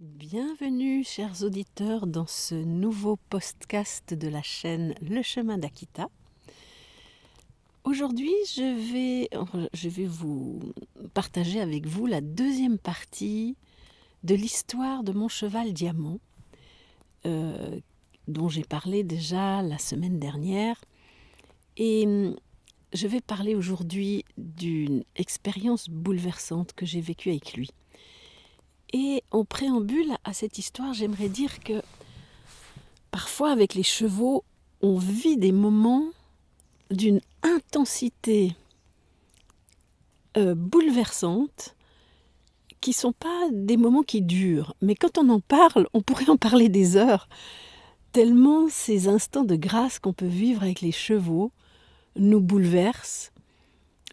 Bienvenue, chers auditeurs, dans ce nouveau podcast de la chaîne Le Chemin d'Akita. Aujourd'hui, je vais vous partager avec vous la deuxième partie de l'histoire de mon cheval Diamant, dont j'ai parlé déjà la semaine dernière. Et je vais parler aujourd'hui d'une expérience bouleversante que j'ai vécue avec lui. Et en préambule à cette histoire, j'aimerais dire que parfois avec les chevaux, on vit des moments d'une intensité bouleversante qui ne sont pas des moments qui durent. Mais quand on en parle, on pourrait en parler des heures, tellement ces instants de grâce qu'on peut vivre avec les chevaux nous bouleversent,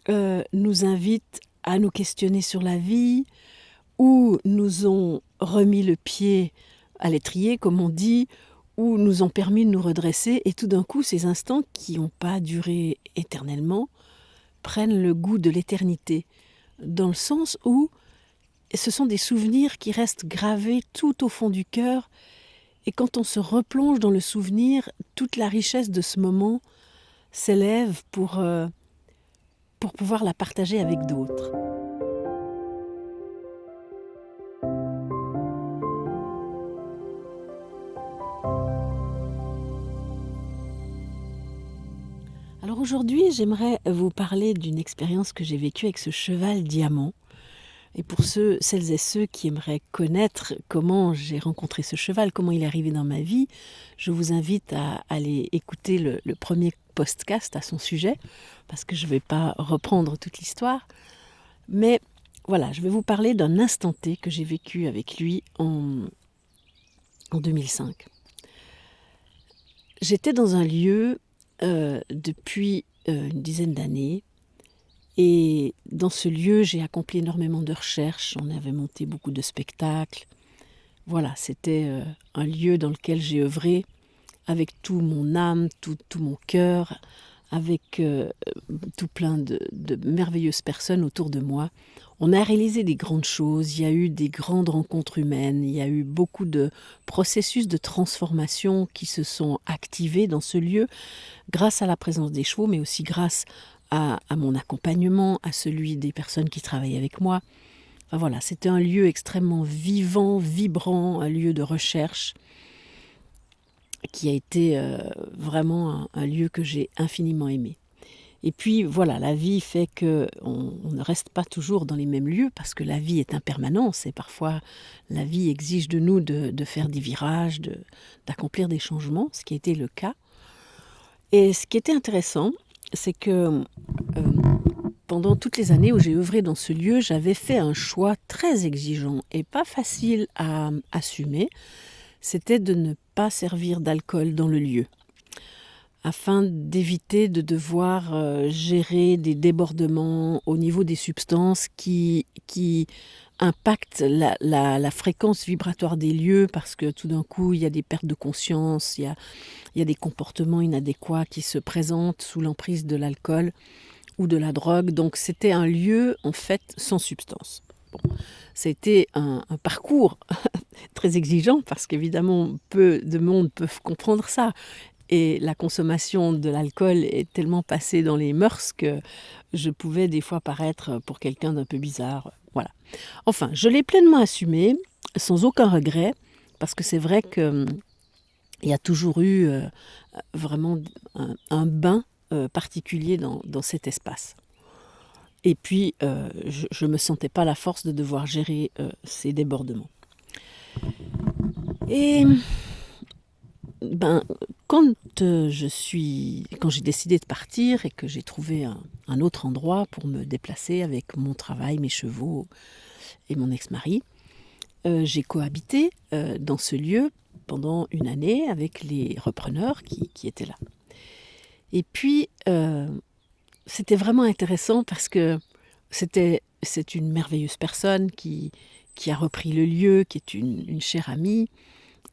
nous invitent à nous questionner sur la vie, ou nous ont remis le pied à l'étrier, comme on dit, ou nous ont permis de nous redresser, et tout d'un coup, ces instants qui n'ont pas duré éternellement prennent le goût de l'éternité, dans le sens où ce sont des souvenirs qui restent gravés tout au fond du cœur, et quand on se replonge dans le souvenir, toute la richesse de ce moment s'élève pour pouvoir la partager avec d'autres. Alors aujourd'hui, j'aimerais vous parler d'une expérience que j'ai vécue avec ce cheval Diamant. Et pour celles et ceux qui aimeraient connaître comment j'ai rencontré ce cheval, comment il est arrivé dans ma vie, je vous invite à aller écouter le premier podcast à son sujet, parce que je ne vais pas reprendre toute l'histoire. Mais voilà, je vais vous parler d'un instant T que j'ai vécu avec lui en 2005. J'étais dans un lieu depuis une dizaine d'années. Et dans ce lieu, j'ai accompli énormément de recherches. On avait monté beaucoup de spectacles. Voilà, c'était un lieu dans lequel j'ai œuvré avec tout mon âme, tout mon cœur, avec tout plein de merveilleuses personnes autour de moi. On a réalisé des grandes choses, il y a eu des grandes rencontres humaines, il y a eu beaucoup de processus de transformation qui se sont activés dans ce lieu grâce à la présence des chevaux, mais aussi grâce à mon accompagnement, à celui des personnes qui travaillaient avec moi. Enfin voilà, c'était un lieu extrêmement vivant, vibrant, un lieu de recherche qui a été vraiment un lieu que j'ai infiniment aimé. Et puis voilà, la vie fait qu'on ne reste pas toujours dans les mêmes lieux parce que la vie est impermanence et parfois la vie exige de nous de faire des virages, d'accomplir des changements, ce qui a été le cas. Et ce qui était intéressant, c'est que pendant toutes les années où j'ai œuvré dans ce lieu, j'avais fait un choix très exigeant et pas facile à assumer. C'était de ne pas servir d'alcool dans le lieu, afin d'éviter de devoir gérer des débordements au niveau des substances qui impactent la fréquence vibratoire des lieux, parce que tout d'un coup, il y a des pertes de conscience, il y a des comportements inadéquats qui se présentent sous l'emprise de l'alcool ou de la drogue. Donc c'était un lieu en fait sans substance. Bon, c'était un parcours très exigeant parce qu'évidemment peu de monde peuvent comprendre ça. Et la consommation de l'alcool est tellement passée dans les mœurs que je pouvais des fois paraître pour quelqu'un d'un peu bizarre. Voilà. Enfin, je l'ai pleinement assumé, sans aucun regret, parce que c'est vrai qu'il y a toujours eu vraiment un bain particulier dans cet espace. Et puis, je ne me sentais pas la force de devoir gérer ces débordements. Et quand j'ai décidé de partir et que j'ai trouvé un autre endroit pour me déplacer avec mon travail, mes chevaux et mon ex-mari, j'ai cohabité dans ce lieu pendant une année avec les repreneurs qui étaient là. Et puis, c'était vraiment intéressant parce que c'est une merveilleuse personne qui a repris le lieu, qui est une chère amie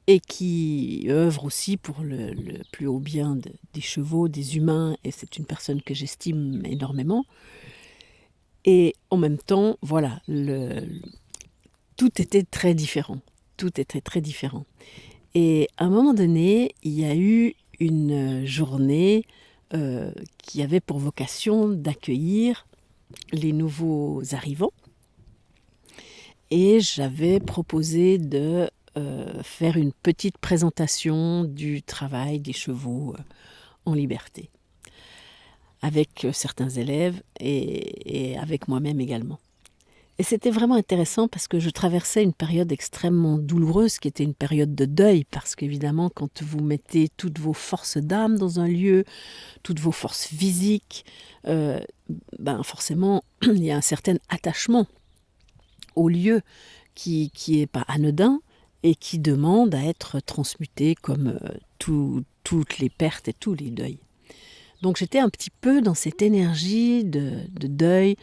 et qui œuvre aussi pour le plus haut bien des chevaux, des humains, et c'est une personne que j'estime énormément. Et en même temps, voilà, tout était très différent. tout était très différent. Et à un moment donné, il y a eu une journée qui avait pour vocation d'accueillir les nouveaux arrivants. Et j'avais proposé de faire une petite présentation du travail des chevaux en liberté, avec certains élèves et avec moi-même également. Et c'était vraiment intéressant parce que je traversais une période extrêmement douloureuse qui était une période de deuil, parce qu'évidemment quand vous mettez toutes vos forces d'âme dans un lieu, toutes vos forces physiques, forcément il y a un certain attachement au lieu qui est pas anodin et qui demande à être transmuté comme toutes les pertes et tous les deuils. Donc j'étais un petit peu dans cette énergie de deuil,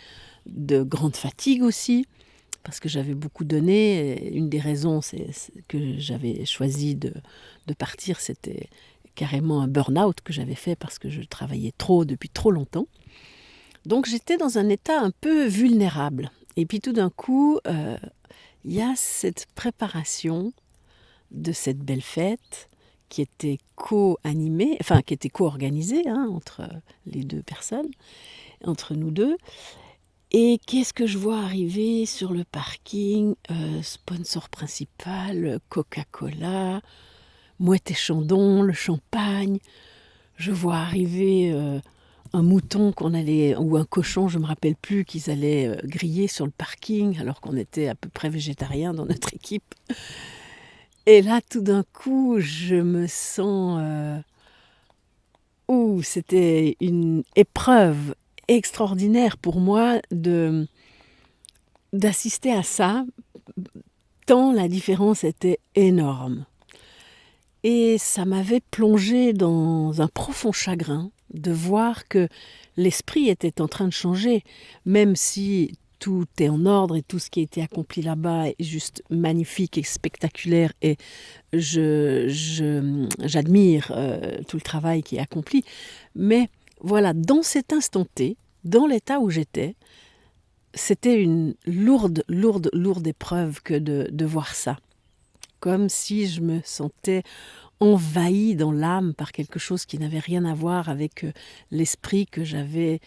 de grande fatigue aussi, parce que j'avais beaucoup donné. Une des raisons que j'avais choisi de partir, c'était carrément un burn-out que j'avais fait parce que je travaillais trop depuis trop longtemps. Donc j'étais dans un état un peu vulnérable. Et puis tout d'un coup, il y a cette préparation de cette belle fête qui était co-animée, enfin qui était co-organisée entre les deux personnes, entre nous deux. Et qu'est-ce que je vois arriver sur le parking? Sponsor principal, Coca-Cola, Moët et Chandon, le champagne. Je vois arriver un mouton ou un cochon, je ne me rappelle plus, qu'ils allaient griller sur le parking alors qu'on était à peu près végétariens dans notre équipe. Et là, tout d'un coup, je me sens... c'était une épreuve extraordinaire pour moi d'assister à ça, tant la différence était énorme. Et ça m'avait plongé dans un profond chagrin de voir que l'esprit était en train de changer, même si tout est en ordre et tout ce qui a été accompli là-bas est juste magnifique et spectaculaire, et j'admire tout le travail qui est accompli. Mais voilà, dans cet instant T, dans l'état où j'étais, c'était une lourde épreuve que de voir ça. Comme si je me sentais envahie dans l'âme par quelque chose qui n'avait rien à voir avec l'esprit que j'avais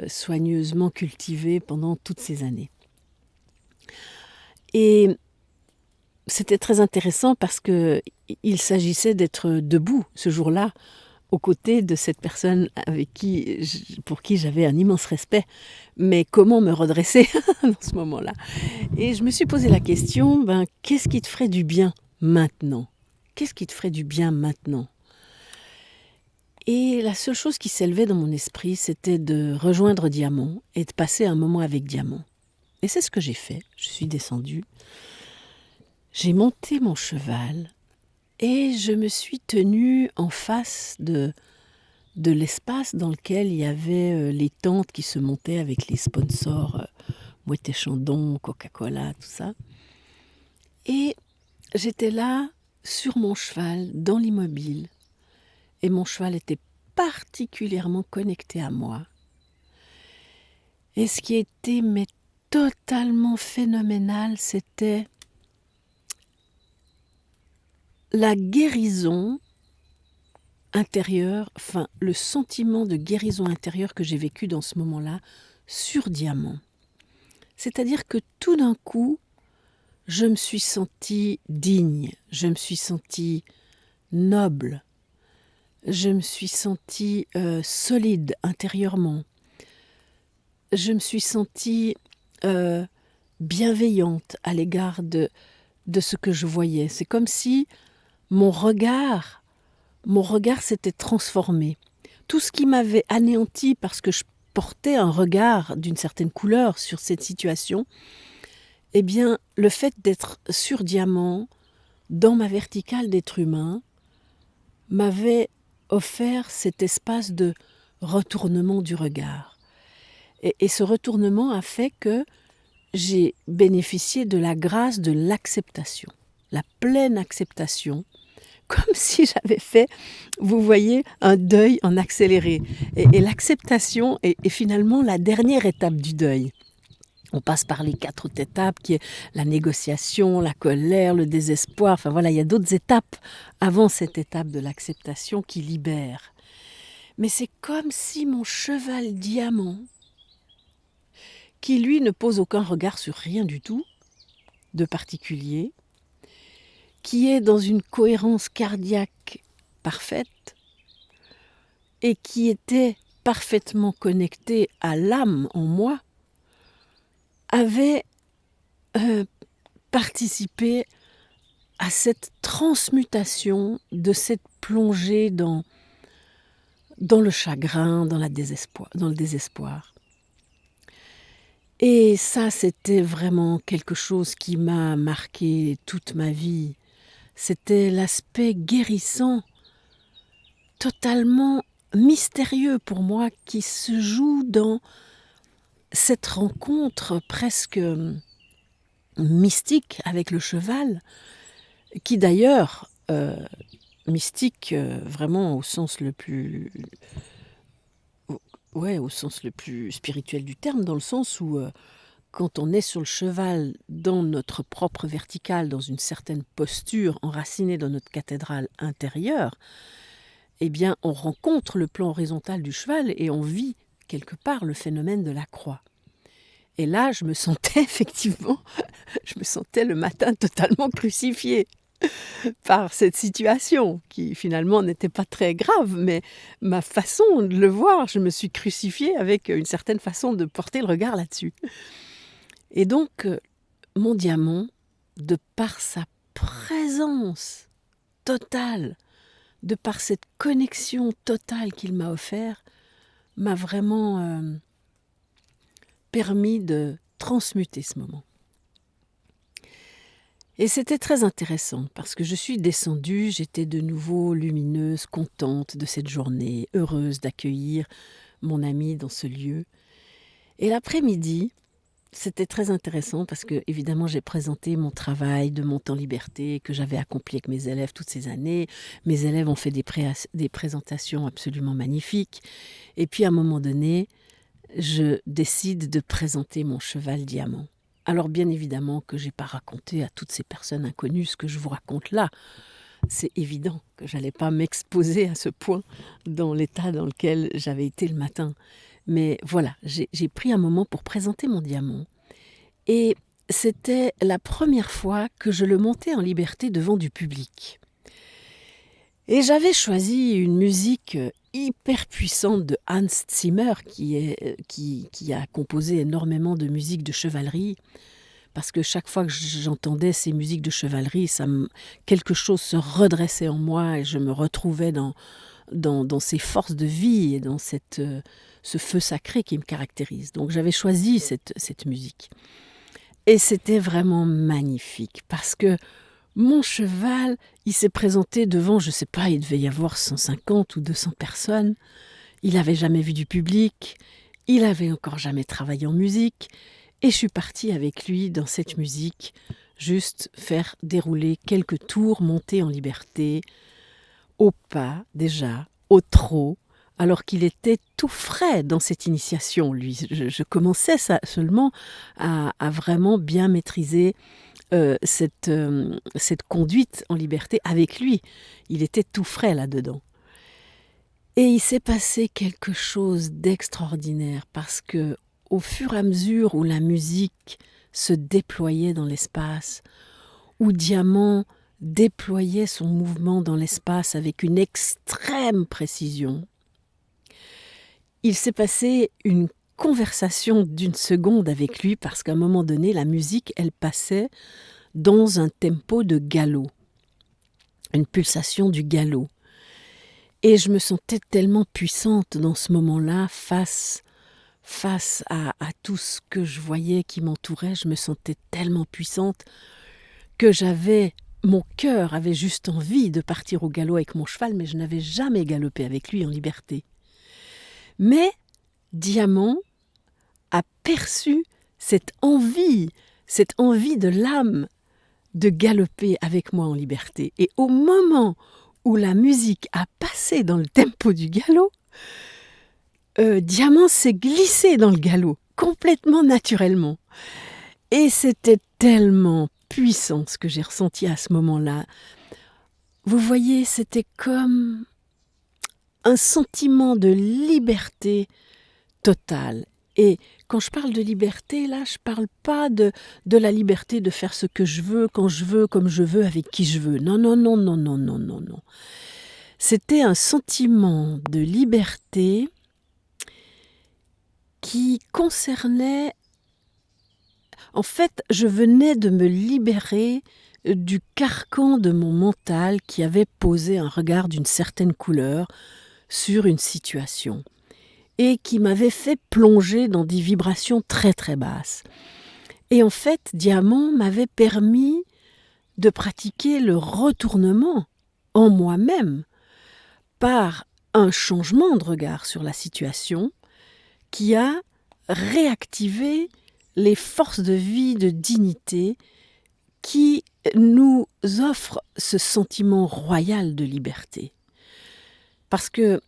soigneusement cultivé pendant toutes ces années. Et c'était très intéressant parce qu'il s'agissait d'être debout ce jour-là, aux côtés de cette personne pour qui j'avais un immense respect. Mais comment me redresser dans ce moment-là? Et je me suis posé la question, qu'est-ce qui te ferait du bien maintenant? Qu'est-ce qui te ferait du bien maintenant? Et la seule chose qui s'élevait dans mon esprit, c'était de rejoindre Diamant et de passer un moment avec Diamant. Et c'est ce que j'ai fait. Je suis descendue, j'ai monté mon cheval et je me suis tenue en face de l'espace dans lequel il y avait les tentes qui se montaient avec les sponsors Moët et Chandon, Coca-Cola, tout ça. Et j'étais là, sur mon cheval, dans l'immobile. Et mon cheval était particulièrement connecté à moi. Et ce qui était totalement phénoménal, c'était la guérison intérieure, le sentiment de guérison intérieure que j'ai vécu dans ce moment-là sur Diamant. C'est-à-dire que tout d'un coup, je me suis sentie digne, je me suis sentie noble, je me suis sentie solide intérieurement, je me suis sentie bienveillante à l'égard de ce que je voyais. C'est comme si mon regard s'était transformé. Tout ce qui m'avait anéanti parce que je portais un regard d'une certaine couleur sur cette situation, eh bien, le fait d'être sur Diamant, dans ma verticale d'être humain, m'avait offert cet espace de retournement du regard. Et ce retournement a fait que j'ai bénéficié de la grâce de l'acceptation, la pleine acceptation, comme si j'avais fait, vous voyez, un deuil en accéléré. Et l'acceptation est finalement la dernière étape du deuil. On passe par les 4 autres étapes qui est la négociation, la colère, le désespoir. Enfin voilà, il y a d'autres étapes avant cette étape de l'acceptation qui libère. Mais c'est comme si mon cheval diamant, qui lui ne pose aucun regard sur rien du tout de particulier, qui est dans une cohérence cardiaque parfaite et qui était parfaitement connecté à l'âme en moi, avait participé à cette transmutation de cette plongée dans le chagrin, dans le désespoir. Et ça, c'était vraiment quelque chose qui m'a marqué toute ma vie. C'était l'aspect guérissant, totalement mystérieux pour moi, qui se joue dans cette rencontre presque mystique avec le cheval, qui d'ailleurs, mystique vraiment au sens le plus spirituel du terme, dans le sens où quand on est sur le cheval dans notre propre verticale, dans une certaine posture enracinée dans notre cathédrale intérieure, eh bien on rencontre le plan horizontal du cheval et on vit quelque part le phénomène de la croix. Et là, je me sentais effectivement, le matin totalement crucifiée par cette situation qui finalement n'était pas très grave, mais ma façon de le voir, je me suis crucifiée avec une certaine façon de porter le regard là-dessus. Et donc, mon diamant, de par sa présence totale, de par cette connexion totale qu'il m'a offert, m'a vraiment permis de transmuter ce moment. Et c'était très intéressant parce que je suis descendue, j'étais de nouveau lumineuse, contente de cette journée, heureuse d'accueillir mon ami dans ce lieu. Et l'après-midi, c'était très intéressant parce que évidemment j'ai présenté mon travail de Monter en Liberté que j'avais accompli avec mes élèves toutes ces années. Mes élèves ont fait des présentations absolument magnifiques. Et puis à un moment donné, je décide de présenter mon cheval diamant. Alors bien évidemment que je n'ai pas raconté à toutes ces personnes inconnues ce que je vous raconte là. C'est évident que je n'allais pas m'exposer à ce point dans l'état dans lequel j'avais été le matin. Mais voilà, j'ai pris un moment pour présenter mon diamant. Et c'était la première fois que je le montais en liberté devant du public. Et j'avais choisi une musique hyper puissante de Hans Zimmer, qui a composé énormément de musique de chevalerie, parce que chaque fois que j'entendais ces musiques de chevalerie, quelque chose se redressait en moi et je me retrouvais dans ces forces de vie et dans ce feu sacré qui me caractérise. Donc j'avais choisi cette musique. Et c'était vraiment magnifique, parce que mon cheval, il s'est présenté devant, je ne sais pas, il devait y avoir 150 ou 200 personnes. Il n'avait jamais vu du public, il n'avait encore jamais travaillé en musique. Et je suis partie avec lui dans cette musique, juste faire dérouler quelques tours, monter en liberté, au pas déjà, au trot, alors qu'il était tout frais dans cette initiation, lui. Je commençais seulement à vraiment bien maîtriser cette conduite en liberté avec lui. Il était tout frais là-dedans. Et il s'est passé quelque chose d'extraordinaire parce que au fur et à mesure où la musique se déployait dans l'espace, où Diamant déployait son mouvement dans l'espace avec une extrême précision, il s'est passé une conversation d'une seconde avec lui parce qu'à un moment donné, la musique, elle passait dans un tempo de galop, une pulsation du galop. Et je me sentais tellement puissante dans ce moment-là face à tout ce que je voyais qui m'entourait. Je me sentais tellement puissante que mon cœur avait juste envie de partir au galop avec mon cheval, mais je n'avais jamais galopé avec lui en liberté. Mais Diamant a perçu cette envie de l'âme de galoper avec moi en liberté. Et au moment où la musique a passé dans le tempo du galop, Diamant s'est glissé dans le galop. complètement naturellement. Et c'était tellement puissant ce que j'ai ressenti à ce moment-là. Vous voyez, c'était comme un sentiment de liberté totale. Et quand je parle de liberté, là, je parle pas de la liberté de faire ce que je veux, quand je veux, comme je veux, avec qui je veux. Non, non, non, non, non, non, non, non. C'était un sentiment de liberté qui concernait... En fait, je venais de me libérer du carcan de mon mental qui avait posé un regard d'une certaine couleur sur une situation et qui m'avait fait plonger dans des vibrations très très basses. Et en fait, Diamant m'avait permis de pratiquer le retournement en moi-même par un changement de regard sur la situation qui a réactivé les forces de vie, de dignité qui nous offrent ce sentiment royal de liberté. Parce que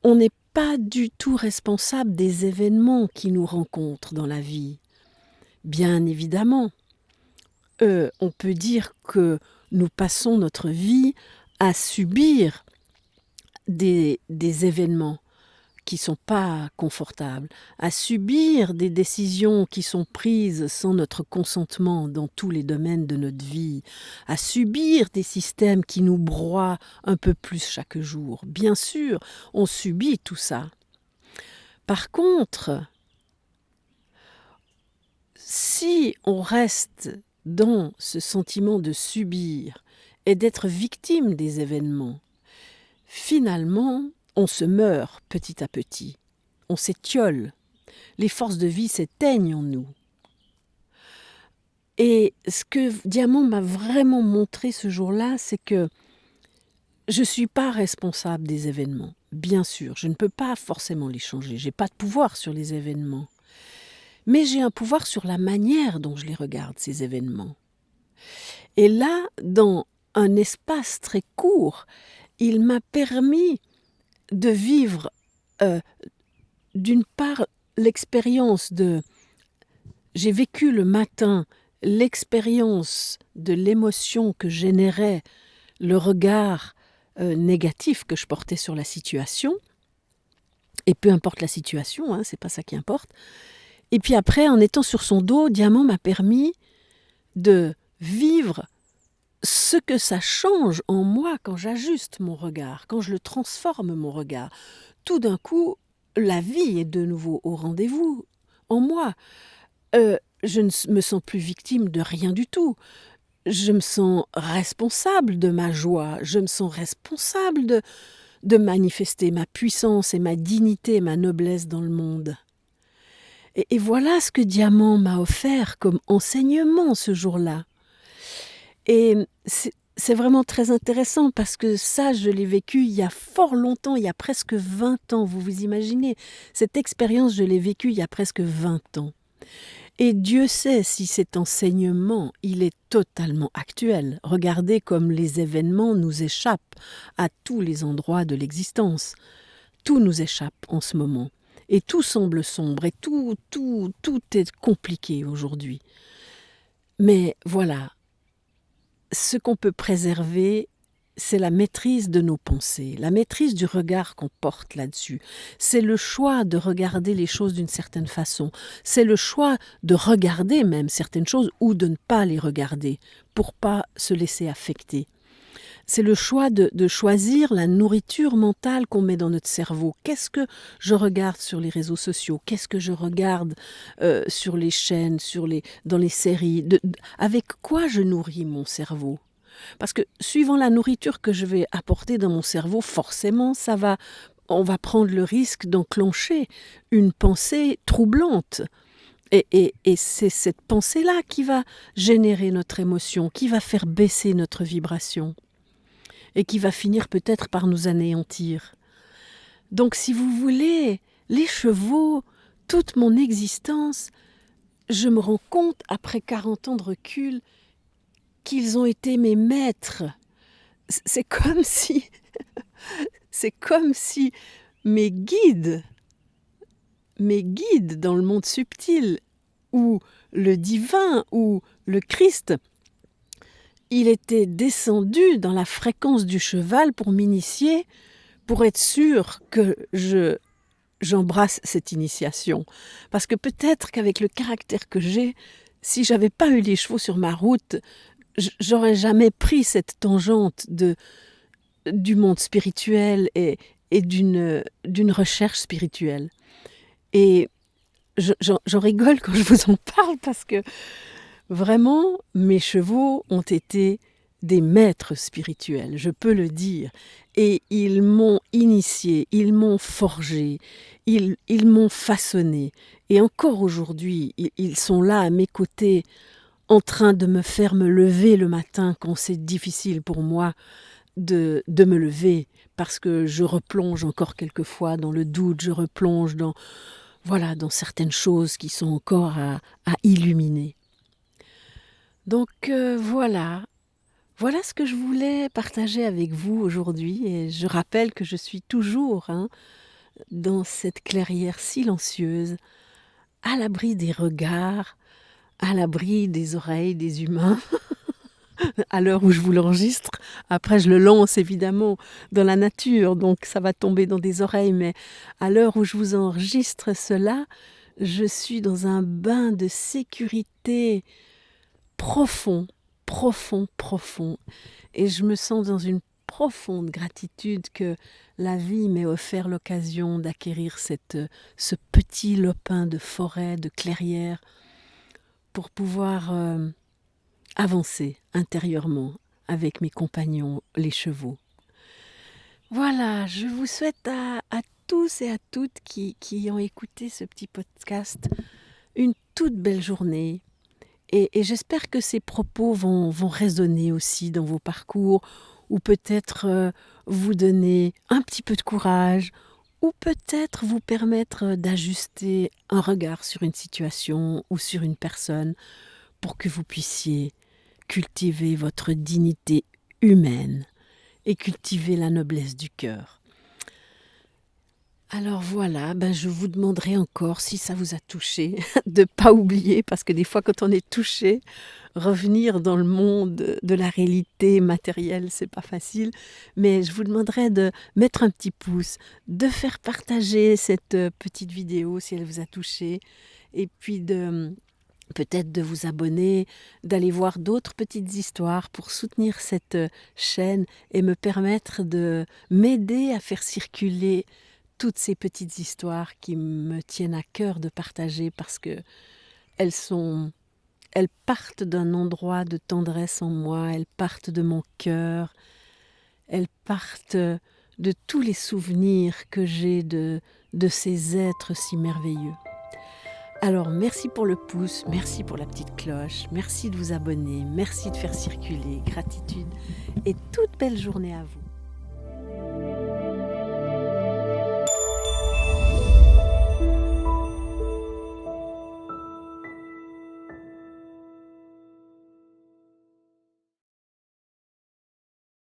on n'est pas du tout responsable des événements qui nous rencontrent dans la vie. Bien évidemment, on peut dire que nous passons notre vie à subir des événements qui ne sont pas confortables, à subir des décisions qui sont prises sans notre consentement dans tous les domaines de notre vie, à subir des systèmes qui nous broient un peu plus chaque jour. Bien sûr, on subit tout ça. Par contre, si on reste dans ce sentiment de subir et d'être victime des événements, finalement, on se meurt petit à petit, on s'étiole, les forces de vie s'éteignent en nous. Et ce que Diamant m'a vraiment montré ce jour-là, c'est que je ne suis pas responsable des événements. Bien sûr, je ne peux pas forcément les changer, je n'ai pas de pouvoir sur les événements. Mais j'ai un pouvoir sur la manière dont je les regarde, ces événements. Et là, dans un espace très court, il m'a permis de vivre d'une part l'expérience de... J'ai vécu le matin l'expérience de l'émotion que générait le regard négatif que je portais sur la situation, et peu importe la situation, c'est pas ça qui importe. Et puis après, en étant sur son dos, Diamant m'a permis de vivre ce que ça change en moi quand j'ajuste mon regard, quand je le transforme mon regard. Tout d'un coup, la vie est de nouveau au rendez-vous en moi. Je ne me sens plus victime de rien du tout. Je me sens responsable de ma joie. Je me sens responsable de manifester ma puissance et ma dignité et ma noblesse dans le monde. Et voilà ce que Diamant m'a offert comme enseignement ce jour-là. Et c'est vraiment très intéressant parce que ça, je l'ai vécu il y a fort longtemps, il y a presque 20 ans. Vous vous imaginez, cette expérience, je l'ai vécue il y a presque 20 ans. Et Dieu sait si cet enseignement, il est totalement actuel. Regardez comme les événements nous échappent à tous les endroits de l'existence. Tout nous échappe en ce moment. Et tout semble sombre et tout est compliqué aujourd'hui. Mais voilà, ce qu'on peut préserver, c'est la maîtrise de nos pensées, la maîtrise du regard qu'on porte là-dessus. C'est le choix de regarder les choses d'une certaine façon. C'est le choix de regarder même certaines choses ou de ne pas les regarder pour pas se laisser affecter. C'est le choix de choisir la nourriture mentale qu'on met dans notre cerveau. Qu'est-ce que je regarde sur les réseaux sociaux? Qu'est-ce que je regarde sur les chaînes, dans les séries? Avec quoi je nourris mon cerveau? Parce que suivant la nourriture que je vais apporter dans mon cerveau, forcément, on va prendre le risque d'enclencher une pensée troublante. Et c'est cette pensée-là qui va générer notre émotion, qui va faire baisser notre vibration et qui va finir peut-être par nous anéantir. Donc si vous voulez, les chevaux, toute mon existence, je me rends compte, après 40 ans de recul, qu'ils ont été mes maîtres. C'est comme si mes guides mes guides dans le monde subtil, ou le divin, ou le Christ, il était descendu dans la fréquence du cheval pour m'initier, pour être sûr que j'embrasse cette initiation. Parce que peut-être qu'avec le caractère que j'ai, si j'avais pas eu les chevaux sur ma route, j'aurais jamais pris cette tangente du monde spirituel et d'une recherche spirituelle. Et j'en rigole quand je vous en parle parce que vraiment, mes chevaux ont été des maîtres spirituels, je peux le dire. Et ils m'ont initié, ils m'ont forgé, ils m'ont façonné. Et encore aujourd'hui, ils sont là à mes côtés, en train de me faire me lever le matin quand c'est difficile pour moi de me lever, parce que je replonge encore quelquefois dans le doute, je replonge dans certaines choses qui sont encore à illuminer. Donc voilà ce que je voulais partager avec vous aujourd'hui. Et je rappelle que je suis toujours dans cette clairière silencieuse, à l'abri des regards, à l'abri des oreilles des humains, à l'heure où je vous l'enregistre. Après, je le lance évidemment dans la nature, donc ça va tomber dans des oreilles. Mais à l'heure où je vous enregistre cela, je suis dans un bain de sécurité profond. Et je me sens dans une profonde gratitude que la vie m'ait offert l'occasion d'acquérir ce petit lopin de forêt, de clairière, pour pouvoir avancer intérieurement avec mes compagnons, les chevaux. Voilà, je vous souhaite à tous et à toutes qui ont écouté ce petit podcast une toute belle journée. Et j'espère que ces propos vont résonner aussi dans vos parcours, ou peut-être vous donner un petit peu de courage, ou peut-être vous permettre d'ajuster un regard sur une situation ou sur une personne pour que vous puissiez cultiver votre dignité humaine et cultiver la noblesse du cœur. Alors voilà, je vous demanderai encore, si ça vous a touché, de ne pas oublier, parce que des fois quand on est touché, revenir dans le monde de la réalité matérielle, c'est pas facile, mais je vous demanderai de mettre un petit pouce, de faire partager cette petite vidéo si elle vous a touché, et puis peut-être de vous abonner, d'aller voir d'autres petites histoires pour soutenir cette chaîne et me permettre de m'aider à faire circuler toutes ces petites histoires qui me tiennent à cœur de partager, parce que elles partent d'un endroit de tendresse en moi, elles partent de mon cœur, elles partent de tous les souvenirs que j'ai de ces êtres si merveilleux. Alors merci pour le pouce, merci pour la petite cloche, merci de vous abonner, merci de faire circuler, gratitude et toute belle journée à vous.